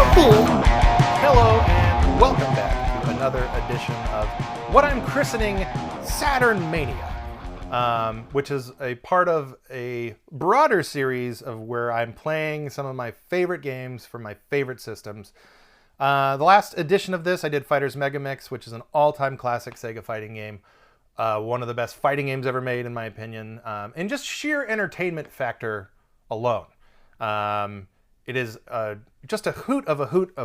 Hello and welcome back to another edition of what I'm christening Saturnmania, which is a part of a broader series of where I'm playing some of my favorite games for my favorite systems. The last edition of this, I did Fighters Megamix, which is an all-time classic Sega fighting game. One of the best fighting games ever made, in my opinion, and just sheer entertainment factor alone. It is just a hoot of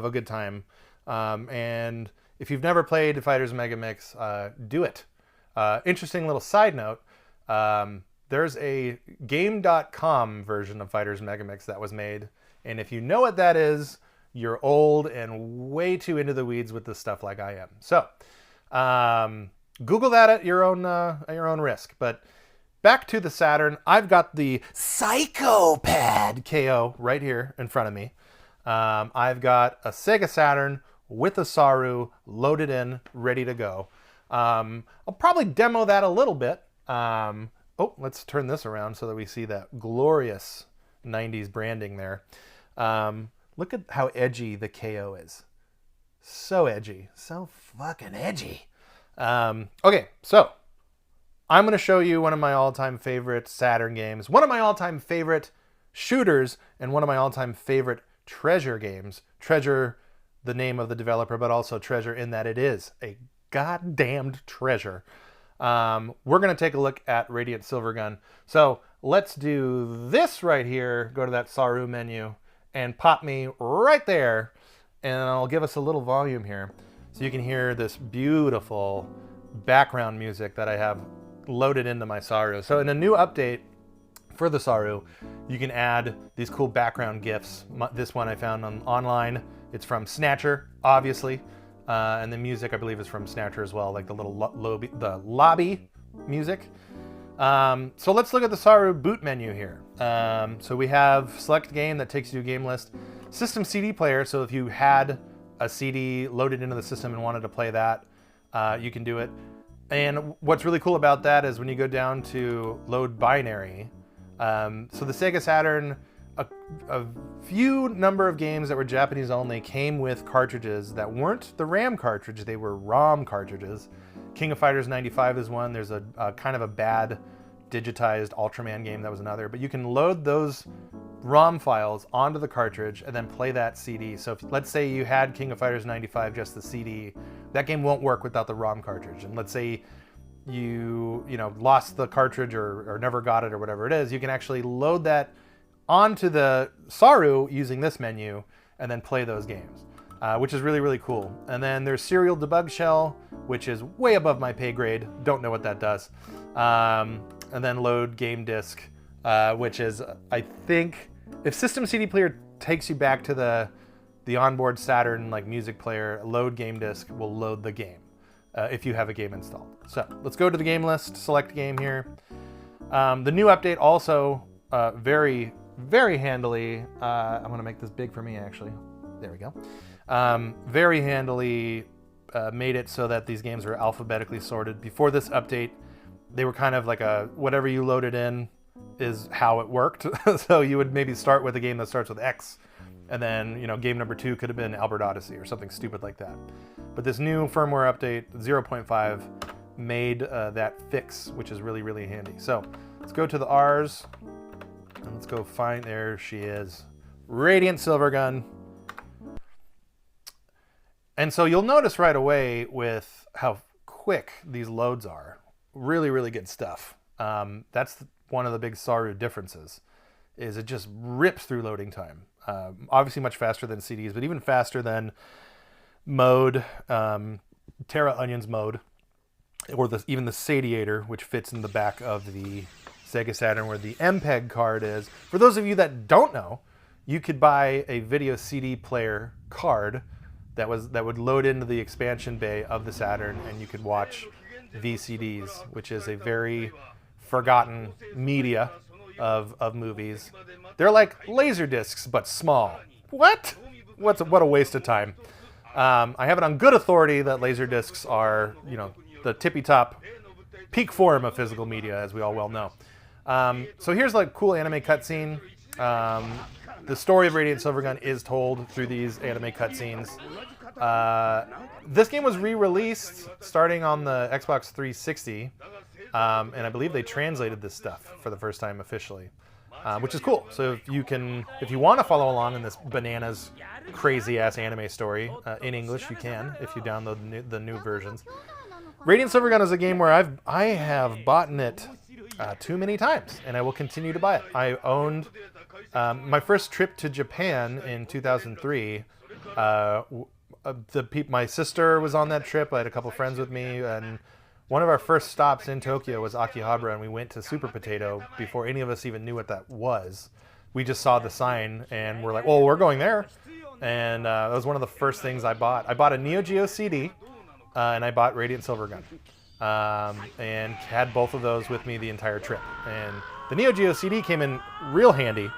a good time. And if you've never played Fighters Megamix, do it. Interesting little side note. There's a Game.com version of Fighters Megamix that was made. And if you know what that is, you're old and way too into the weeds with this stuff like I am. So Google that at your own risk. But back to the Saturn, I've got the Psychopad KO right here in front of me. I've got a Sega Saturn with a Saru loaded in, ready to go. I'll probably demo that a little bit. Let's turn this around so that we see that glorious 90s branding there. Look at how edgy the KO is. So edgy. So fucking edgy. Okay, so I'm going to show you one of my all-time favorite Saturn games, one of my all-time favorite shooters, and one of my all-time favorite treasure games. Treasure, the name of the developer, but also treasure in that it is a goddamned treasure. We're going to take a look at Radiant Silvergun. So let's do this right here. Go to that Saru menu and pop me right there. And I'll give us a little volume here so you can hear this beautiful background music that I have loaded into my Saru. So in a new update for the Saru, you can add these cool background GIFs. This one I found online. It's from Snatcher, obviously. And the music, I believe, is from Snatcher as well, like the little lobby music. So let's look at the Saru boot menu here. So we have select game that takes you to a game list. System CD player, so if you had a CD loaded into the system and wanted to play that, you can do it. And what's really cool about that is when you go down to load binary, so the Sega Saturn, a few number of games that were Japanese only came with cartridges that weren't the RAM cartridge, they were ROM cartridges. King of Fighters 95 is one. There's a kind of a bad digitized Ultraman game that was another. But you can load those ROM files onto the cartridge and then play that CD. So if, let's say you had King of Fighters 95, just the CD, that game won't work without the ROM cartridge. And let's say you lost the cartridge or never got it or whatever it is, you can actually load that onto the Saru using this menu and then play those games, which is really, really cool. And then there's Serial Debug Shell, which is way above my pay grade. Don't know what that does. And then load game disc, which is, I think, if System CD Player takes you back to the onboard Saturn like music player, load game disc will load the game if you have a game installed. So let's go to the game list, select game here. The new update also very, very handily, I'm going to make this big for me actually. There we go. Very handily made it so that these games were alphabetically sorted. Before this update, they were kind of like whatever you loaded in is how it worked. So you would maybe start with a game that starts with X, and then game number 2 could have been Albert Odyssey or something stupid like that. But this new firmware update 0.5 made that fix, which is really, really handy. So let's go to the R's and let's go find, there she is, Radiant Silvergun. And so you'll notice right away with how quick these loads are. Really, really good stuff. That's one of the big Saru differences, is it just rips through loading time. Obviously much faster than CDs, but even faster than mode, Terra Onions mode, or even the Sadiator, which fits in the back of the Sega Saturn where the MPEG card is. For those of you that don't know, you could buy a video CD player card that would load into the expansion bay of the Saturn, and you could watch VCDs, which is a very forgotten media of movies. They're like laser discs, but small. What a waste of time. I have it on good authority that laser discs are, the tippy top peak form of physical media, as we all well know. So here's like cool anime cutscene. the story of Radiant Silvergun is told through these anime cutscenes. This game was re-released starting on the Xbox 360, and I believe they translated this stuff for the first time officially, which is cool. So if you want to follow along in this bananas, crazy-ass anime story in English, you can if you download the new versions. Radiant Silvergun is a game where I have bought it too many times, and I will continue to buy it. I owned my first trip to Japan in 2003. My sister was on that trip. I had a couple friends with me, and one of our first stops in Tokyo was Akihabara, and we went to Super Potato before any of us even knew what that was. We just saw the sign, and we're like, well, we're going there. And that was one of the first things I bought. I bought a Neo Geo CD, and I bought Radiant Silvergun, and had both of those with me the entire trip. And the Neo Geo CD came in real handy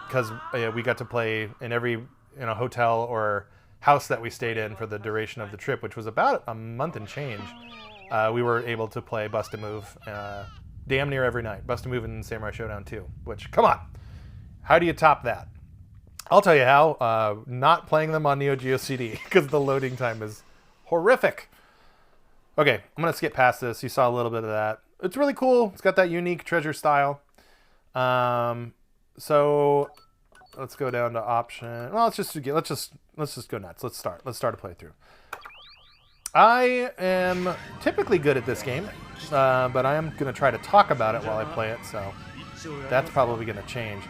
because we got to play in every hotel or house that we stayed in for the duration of the trip, which was about a month and change. We were able to play Bust a Move damn near every night. Bust a Move and Samurai Showdown 2, which, come on, how do you top that? I'll tell you how, not playing them on Neo Geo CD, because the loading time is horrific. Okay, I'm going to skip past this. You saw a little bit of that. It's really cool. It's got that unique treasure style. So let's go down to option. Well, let's just go nuts. Let's start a playthrough. I am typically good at this game, but I am going to try to talk about it while I play it, so that's probably going to change.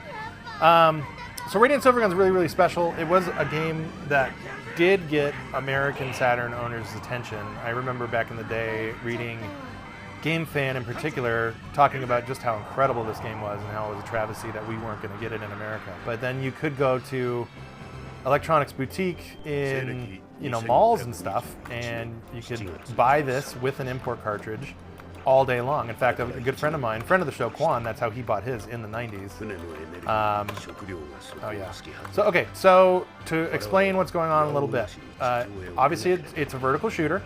So Radiant Silvergun is really, really special. It was a game that did get American Saturn owners' attention. I remember back in the day reading Game Fan in particular talking about just how incredible this game was and how it was a travesty that we weren't going to get it in America. But then you could go to Electronics Boutique in malls and stuff, and you could buy this with an import cartridge all day long. In fact, a good friend of mine, friend of the show, Quan, that's how he bought his in the 90s. Oh yeah. So to explain what's going on a little bit, obviously it's a vertical shooter.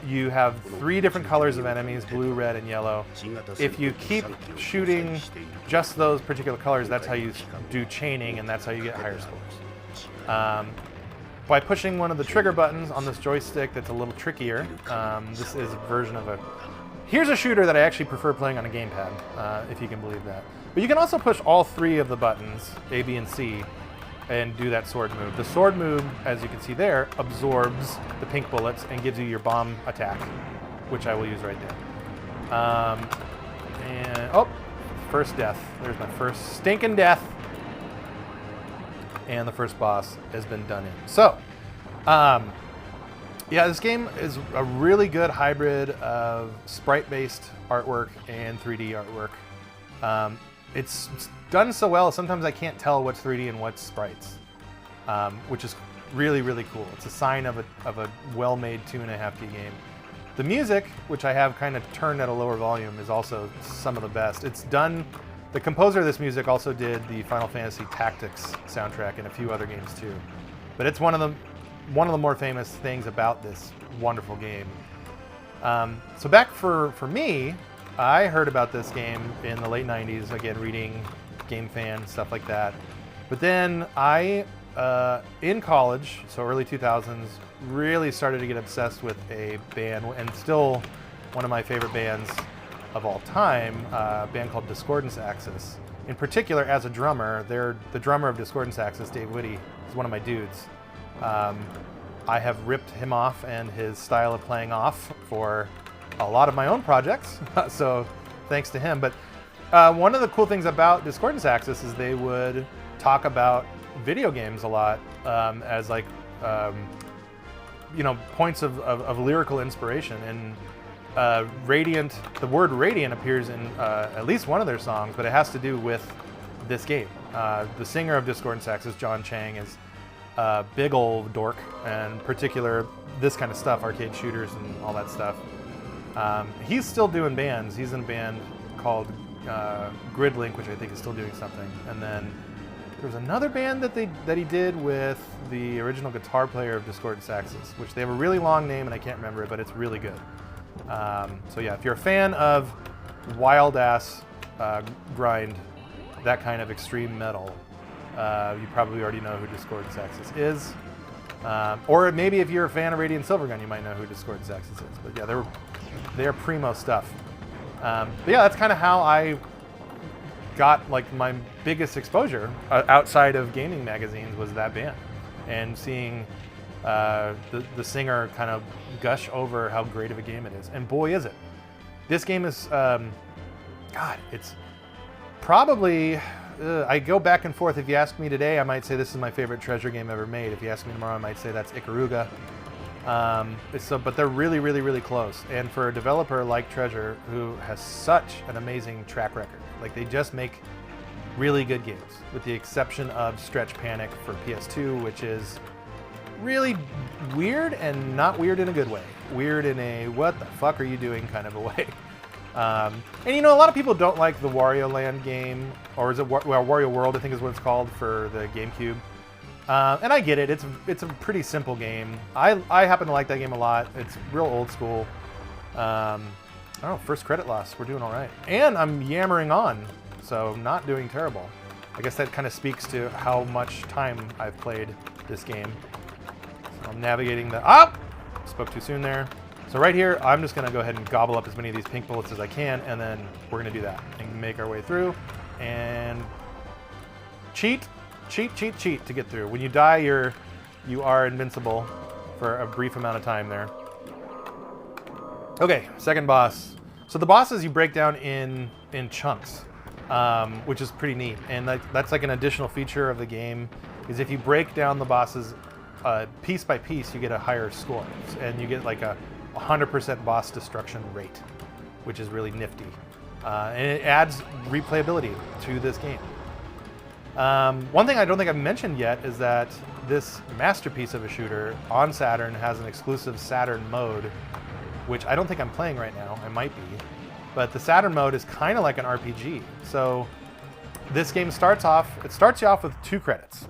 You have 3 different colors of enemies, blue, red, and yellow. If you keep shooting just those particular colors, that's how you do chaining, and that's how you get higher scores. By pushing one of the trigger buttons on this joystick that's a little trickier, this is a version of here's a shooter that I actually prefer playing on a gamepad, if you can believe that. But you can also push all 3 of the buttons, A, B, and C, and do that sword move. The sword move, as you can see there, absorbs the pink bullets and gives you your bomb attack, which I will use right there. First death. There's my first stinking death. And the first boss has been done in. So, yeah, this game is a really good hybrid of sprite-based artwork and 3D artwork. It's done so well, sometimes I can't tell what's 3D and what's sprites, which is really, really cool. It's a sign of a well-made 2.5D game. The music, which I have kind of turned at a lower volume, is also some of the best. The composer of this music also did the Final Fantasy Tactics soundtrack and a few other games too. But it's one of the more famous things about this wonderful game. So back for me, I heard about this game in the late 90s, again, reading Game Fan, stuff like that. But then I, in college, so early 2000s, really started to get obsessed with a band, and still one of my favorite bands of all time, a band called Discordance Axis. In particular, as a drummer, the drummer of Discordance Axis, Dave Whitty, is one of my dudes. I have ripped him off and his style of playing off for a lot of my own projects, so thanks to him. But one of the cool things about Discordance Axis is they would talk about video games a lot as points of lyrical inspiration. And Radiant, the word Radiant appears in at least one of their songs, but it has to do with this game. The singer of Discordance Axis, John Chang, is a big old dork, and in particular this kind of stuff, arcade shooters and all that stuff. He's still doing bands. He's in a band called Gridlink, which I think is still doing something. And then there's another band that he did with the original guitar player of Discordance Axis, which they have a really long name and I can't remember it, but it's really good. So yeah, if you're a fan of wild ass grind that kind of extreme metal, you probably already know who Discordance Axis is. Or maybe if you're a fan of Radiant Silvergun, you might know who Discordance Axis is. But yeah, they're primo stuff. But yeah, that's kind of how I got like my biggest exposure outside of gaming magazines was that band, and seeing the singer kind of gush over how great of a game it is. And boy, is it. This game is, God, it's probably, I go back and forth. If you ask me today, I might say this is my favorite Treasure game ever made. If you ask me tomorrow, I might say that's Ikaruga. But they're really, really, really close. And for a developer like Treasure, who has such an amazing track record, like they just make really good games, with the exception of Stretch Panic for PS2, which is really weird, and not weird in a good way. Weird in a what the fuck are you doing kind of a way. And you know, a lot of people don't like the Wario Land game, or is it Wario World, I think is what it's called, for the GameCube. And I get it. It's a pretty simple game. I happen to like that game a lot. It's real old school. I don't know, first credit loss. We're doing all right. And I'm yammering on, so not doing terrible. I guess that kind of speaks to how much time I've played this game. So I'm navigating the... Ah! Spoke too soon there. So right here, I'm just going to go ahead and gobble up as many of these pink bullets as I can, and then we're going to do that and make our way through. And cheat to get through. When you die, you are invincible for a brief amount of time there. Okay, second boss. So the bosses you break down in chunks, which is pretty neat. And that's like an additional feature of the game, is if you break down the bosses piece by piece, you get a higher score. And you get like a 100% boss destruction rate, which is really nifty. And it adds replayability to this game. One thing I don't think I've mentioned yet is that this masterpiece of a shooter on Saturn has an exclusive Saturn mode, which I don't think I'm playing right now. I might be. But the Saturn mode is kind of like an RPG. So this game starts you off with 2 credits.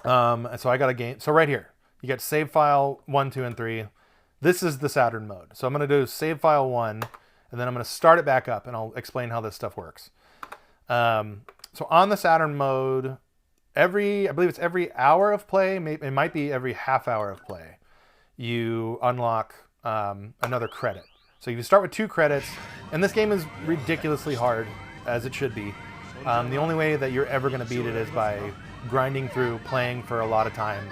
So I got a game. So right here, you get save file 1, 2, and 3. This is the Saturn mode. So I'm going to do save file 1, and then I'm going to start it back up, and I'll explain how this stuff works. So on the Saturn mode, I believe it's every hour of play, it might be every half hour of play, you unlock another credit. So you start with 2 credits, and this game is ridiculously hard, as it should be. The only way that you're ever going to beat it is by grinding through, playing for a lot of time,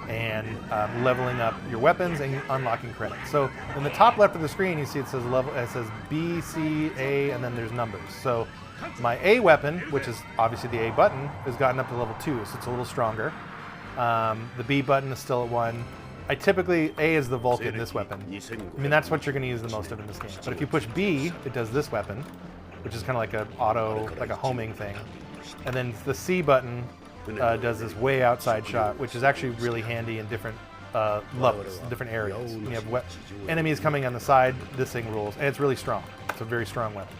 and leveling up your weapons and unlocking credits. So in the top left of the screen, you see it says B, C, A, and then there's numbers. So my A weapon, which is obviously the A button, has gotten up to level 2, so it's a little stronger. The B button is still at 1. A is the Vulcan, this weapon. I mean, that's what you're going to use the most of in this game. But if you push B, it does this weapon, which is kind of like a homing thing. And then the C button does this way outside shot, which is actually really handy in different levels, different areas. When you have enemies coming on the side, this thing rules, and it's really strong. It's a very strong weapon.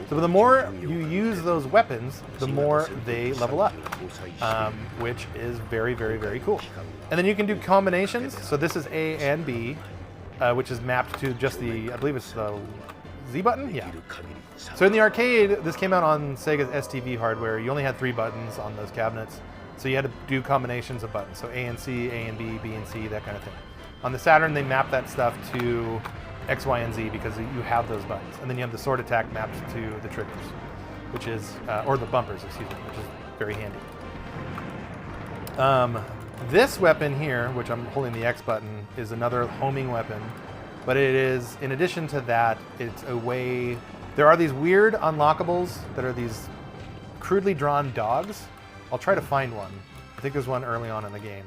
So the more you use those weapons, the more they level up, which is very, very, very cool. And then you can do combinations. So this is A and B, which is mapped to just I believe it's the Z button? Yeah. So in the arcade, this came out on Sega's STV hardware. You only had 3 buttons on those cabinets. So you had to do combinations of buttons. So A and C, A and B, B and C, that kind of thing. On the Saturn, they mapped that stuff to X, Y, and Z because you have those buttons. And then you have the sword attack mapped to the triggers, which is, or the bumpers, excuse me, which is very handy. This weapon here, which I'm holding the X button, is another homing weapon. But it is, in addition to that, it's a way, there are these weird unlockables that are these crudely drawn dogs. I'll try to find one. I think there's one early on in the game.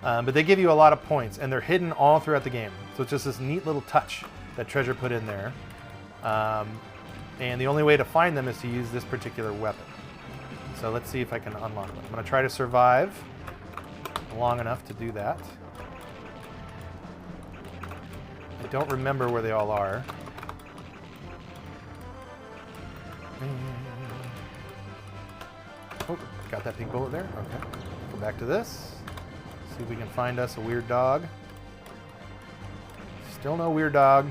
But they give you a lot of points, and they're hidden all throughout the game. So it's just this neat little touch that Treasure put in there. And the only way to find them is to use this particular weapon. So let's see if I can unlock them. I'm going to try to survive long enough to do that. I don't remember where they all are. Oh, got that pink bullet there? Okay. Go back to this. See if we can find us a weird dog. Still no weird dog.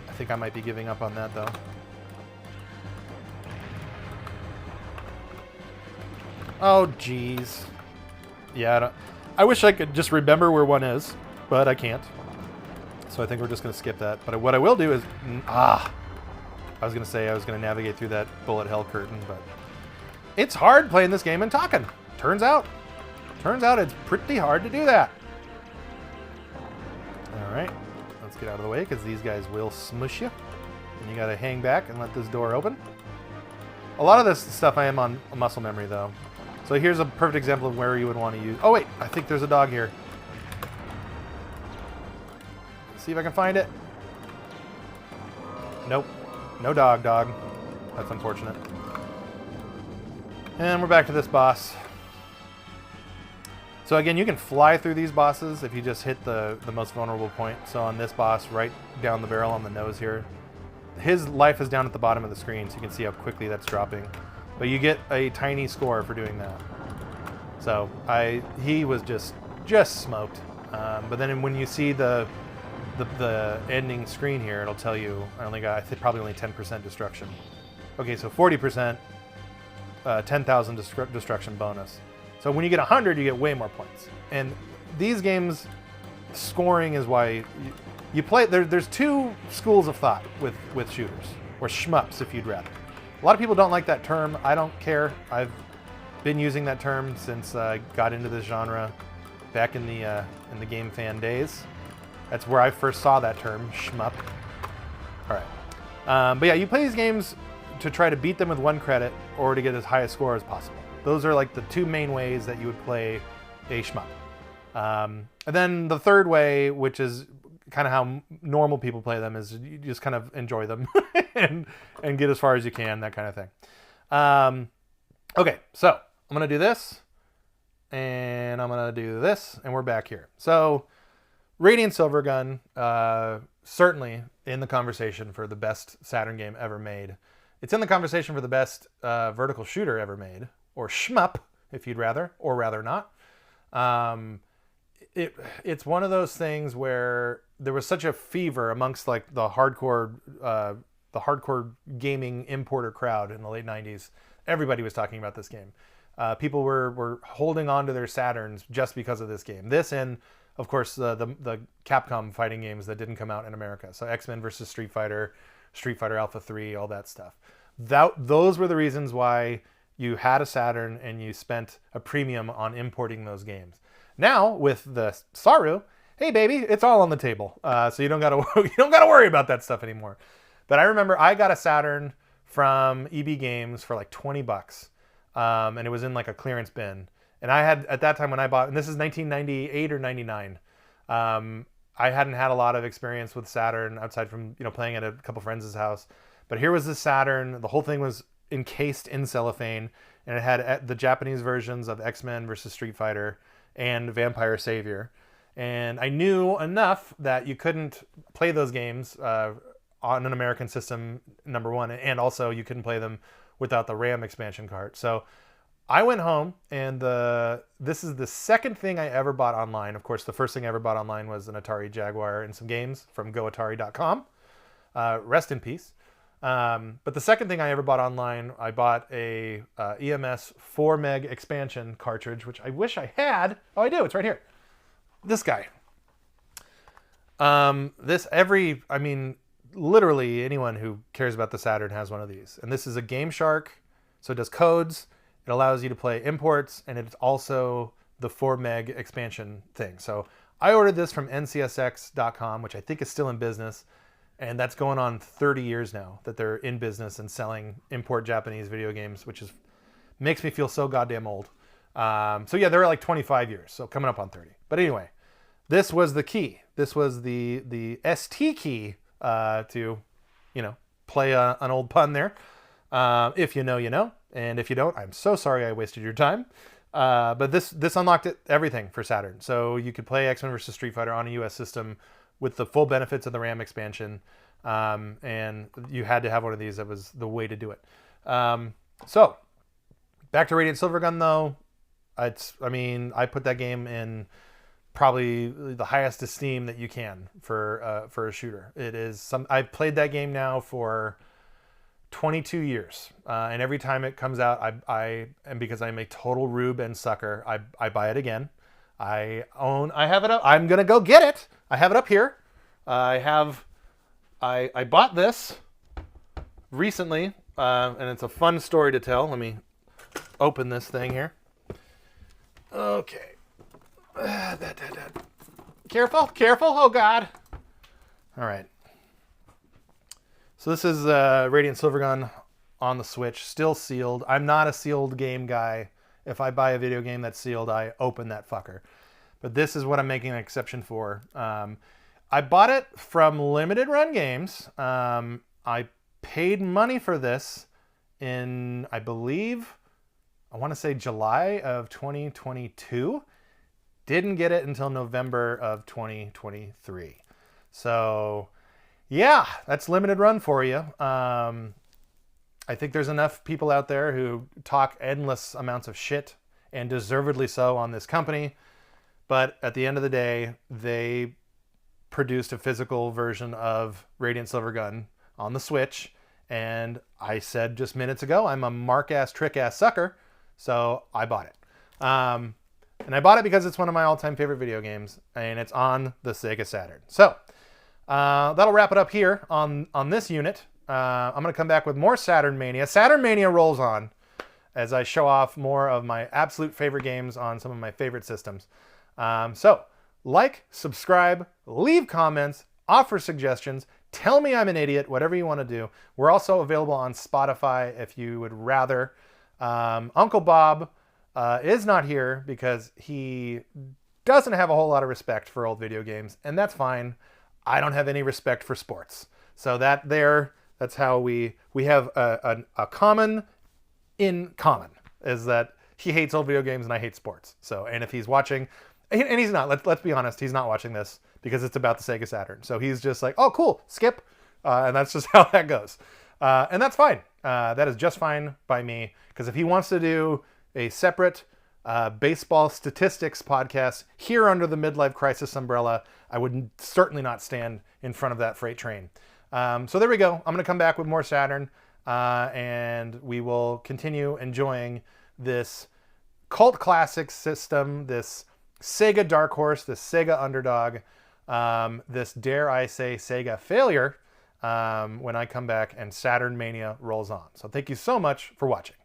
I think I might be giving up on that, though. Oh, jeez. Yeah, I wish I could just remember where one is, but I can't. So I think we're just going to skip that. But what I will do is... I was going to say I was going to navigate through that bullet hell curtain, but... It's hard playing this game and talking. Turns out it's pretty hard to do that. Alright, let's get out of the way because these guys will smush you. And you got to hang back and let this door open. A lot of this stuff I am on muscle memory though. So here's a perfect example of where you would want to use... Oh wait, I think there's a dog here. Let's see if I can find it. Nope. No dog. That's unfortunate. And we're back to this boss. So again, you can fly through these bosses if you just hit the most vulnerable point. So on this boss, right down the barrel on the nose here, his life is down at the bottom of the screen, so you can see how quickly that's dropping. But you get a tiny score for doing that. So he was just smoked. But then when you see the ending screen here, it'll tell you I only got probably only 10% destruction. Okay, so 40%, 10,000 destruction bonus. So when you get 100, you get way more points. And these games, scoring is why you play. There's two schools of thought with shooters, or shmups if you'd rather. A lot of people don't like that term. I don't care. I've been using that term since I got into this genre back in the game fan days. That's where I first saw that term, shmup. All right. But yeah, you play these games to try to beat them with 1 credit or to get as high a score as possible. Those are like the two main ways that you would play a shmup. And then the third way, which is kind of how normal people play them, is you just kind of enjoy them and get as far as you can, that kind of thing. Okay, so I'm going to do this, and I'm going to do this, and we're back here. So Radiant Silvergun, certainly in the conversation for the best Saturn game ever made. It's in the conversation for the best vertical shooter ever made, or shmup, if you'd rather, or rather not. It's one of those things where there was such a fever amongst like the hardcore gaming importer crowd in the late 90s. Everybody was talking about this game. People were holding on to their Saturns just because of this game. This and, of course, the Capcom fighting games that didn't come out in America. So X-Men versus Street Fighter Alpha 3, all that stuff. Those were the reasons why you had a Saturn and you spent a premium on importing those games. Now with the Saru, hey baby, it's all on the table. So you don't gotta worry about that stuff anymore. But I remember I got a Saturn from EB Games for like $20, and it was in like a clearance bin. And I had, at that time when I bought, and this is 1998 or 99. I hadn't had a lot of experience with Saturn outside from playing at a couple friends' house. But here was the Saturn. The whole thing was encased in cellophane, and it had the Japanese versions of X-Men versus Street Fighter and Vampire Savior. And I knew enough that you couldn't play those games on an American system, number one, and also you couldn't play them without the RAM expansion card. So I went home, and this is the second thing I ever bought online. Of course, the first thing I ever bought online was an Atari Jaguar and some games from GoAtari.com. Rest in peace. But the second thing I ever bought online, I bought a EMS 4 meg expansion cartridge, which I wish I had. Oh, I do. It's right here. This guy. Literally anyone who cares about the Saturn has one of these. And this is a Game Shark, so it does codes. It allows you to play imports, and it's also the 4 meg expansion thing. So I ordered this from ncsx.com, which I think is still in business. And that's going on 30 years now that they're in business and selling import Japanese video games, which makes me feel so goddamn old. So yeah, they're like 25 years, so coming up on 30. But anyway, this was the key. This was the ST key to, play an old pun there. If you know, you know. And if you don't, I'm so sorry I wasted your time. But this unlocked everything for Saturn. So you could play X-Men vs. Street Fighter on a US system with the full benefits of the RAM expansion. And you had to have one of these. That was the way to do it. So back to Radiant Silvergun though. I put that game in probably the highest esteem that you can for a shooter. It is I've played that game now for 22 years. And every time it comes out, and because I'm a total rube and sucker, I buy it again. I have it up. I'm going to go get it. I have it up here. I bought this recently, and it's a fun story to tell. Let me open this thing here. Okay. Careful, careful. Oh, God. All right. So this is Radiant Silvergun on the Switch, still sealed. I'm not a sealed game guy. If I buy a video game that's sealed, I open that fucker. But this is what I'm making an exception for. I bought it from Limited Run Games. I paid money for this in, I believe, I want to say July of 2022. Didn't get it until November of 2023. So, yeah, that's Limited Run for you. I think there's enough people out there who talk endless amounts of shit, and deservedly so, on this company. But at the end of the day, they produced a physical version of Radiant Silvergun on the Switch. And I said just minutes ago, I'm a mark-ass, trick-ass sucker. So I bought it. And I bought it because it's one of my all-time favorite video games, and it's on the Sega Saturn. So that'll wrap it up here on this unit. I'm going to come back with more Saturnmania. Saturnmania rolls on as I show off more of my absolute favorite games on some of my favorite systems. So like, subscribe, leave comments, offer suggestions, tell me I'm an idiot, whatever you want to do. We're also available on Spotify if you would rather. Uncle Bob is not here because he doesn't have a whole lot of respect for old video games, and that's fine. I don't have any respect for sports. So that's how we have a common in common, is that he hates old video games and I hate sports. So, and if he's watching, and he's not, let's be honest, he's not watching this because it's about the Sega Saturn. So he's just like, oh, cool, skip. And that's just how that goes. And that's fine. That is just fine by me, because if he wants to do a separate baseball statistics podcast here under the Midlife Krisis umbrella, I would certainly not stand in front of that freight train. So there we go. I'm going to come back with more Saturn, and we will continue enjoying this cult classic system, this Sega dark horse, this Sega underdog, this, dare I say, Sega failure, when I come back and Saturnmania rolls on. So thank you so much for watching.